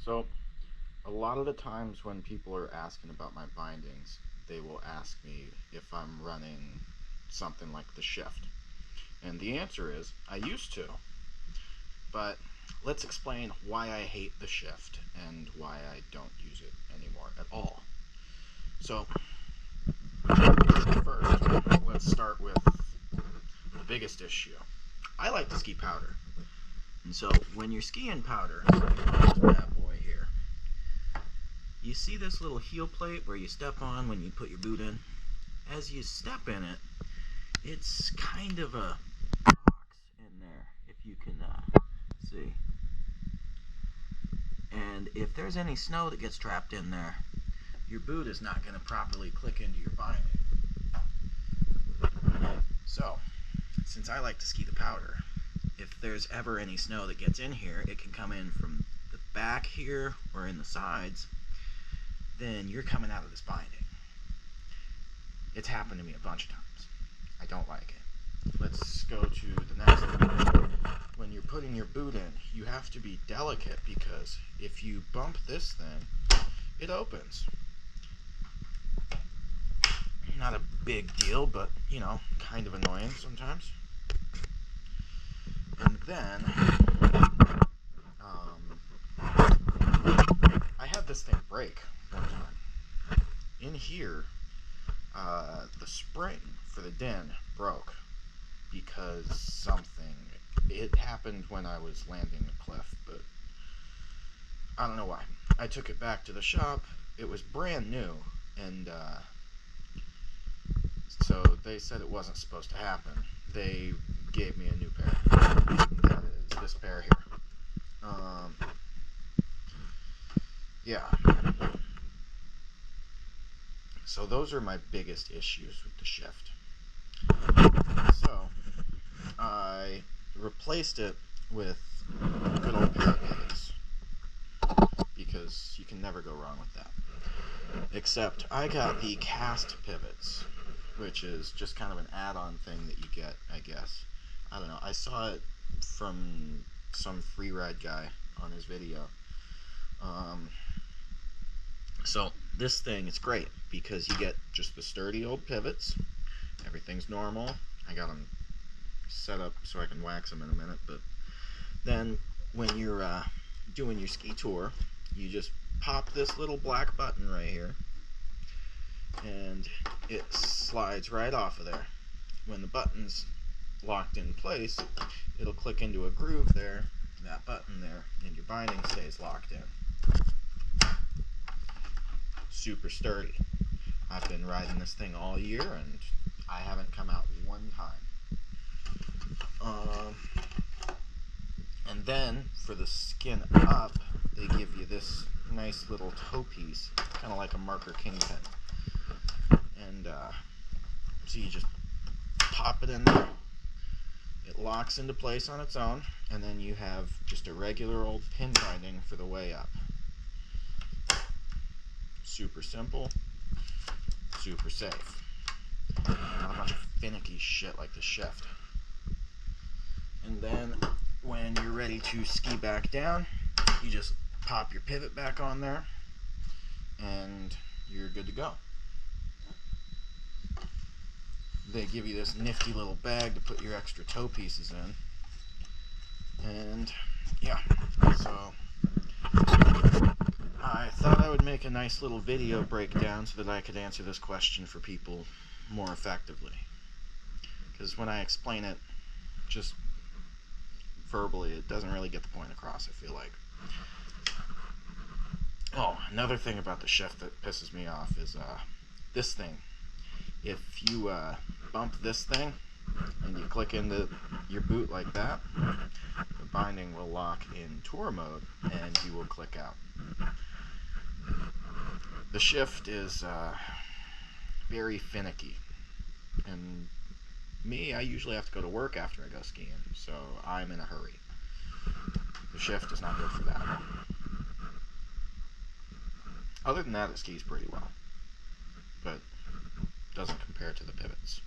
So a lot of the times when people are asking about my bindings, they will ask me if I'm running something like the Shift. And the answer is, I used to. But let's explain why I hate the Shift and why I don't use it anymore at all. So, first, let's start with the biggest issue. I like to ski powder. And so, when you're skiing powder, this bad boy here, you see this little heel plate where you step on when you put your boot in? As you step in it, it's kind of a box in there, if you can see. And if there's any snow that gets trapped in there, your boot is not going to properly click into your binding. So, since I like to ski the powder, if there's ever any snow that gets in here, it can come in from the back here or in the sides, then you're coming out of this binding. It's happened to me a bunch of times. I don't like it. Let's go to the next one. When you're putting your boot in, you have to be delicate because if you bump this thing, it opens. Not a big deal, but, you know, kind of annoying sometimes. And then, I had this thing break one time. In here, the spring for the din broke because it happened when I was landing the cliff, but I don't know why. I took it back to the shop. It was brand new, and so they said it wasn't supposed to happen. They gave me a new pair. That is this pair here. Yeah. So those are my biggest issues with the Shift. So I replaced it with a good old pair of pivots because you can never go wrong with that. Except I got the cast pivots, which is just kind of an add-on thing that you get, I guess. I don't know. I saw it from some freeride guy on his video. So this thing is great because you get just the sturdy old pivots. Everything's normal. I got them set up so I can wax them in a minute. But then when you're doing your ski tour, you just pop this little black button right here, and it slides right off of there. When the button's locked in place, it'll click into a groove there, that button there, and your binding stays locked in. Super sturdy. I've been riding this thing all year and I haven't come out one time. And then for the skin up, they give you this nice little toe piece, kind of like a marker kingpin. And so you just pop it in there. It locks into place on its own, and then you have just a regular old pin binding for the way up. Super simple, super safe. Not a bunch of finicky shit like the Shift. And then when you're ready to ski back down, you just pop your pivot back on there and you're good to go. They give you this nifty little bag to put your extra toe pieces in. And yeah, so I thought I would make a nice little video breakdown so that I could answer this question for people more effectively. Because when I explain it just verbally, it doesn't really get the point across, I feel like. Oh, another thing about the Shift that pisses me off is this thing. If you bump this thing and you click into your boot like that, the binding will lock in tour mode and you will click out. The Shift is very finicky, and me, I usually have to go to work after I go skiing, so I'm in a hurry. The Shift is not good for that. Other than that, it skis pretty well, but doesn't compare to the pivots.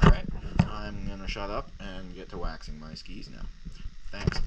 Alright, I'm going to shut up and get to waxing my skis now. Thanks.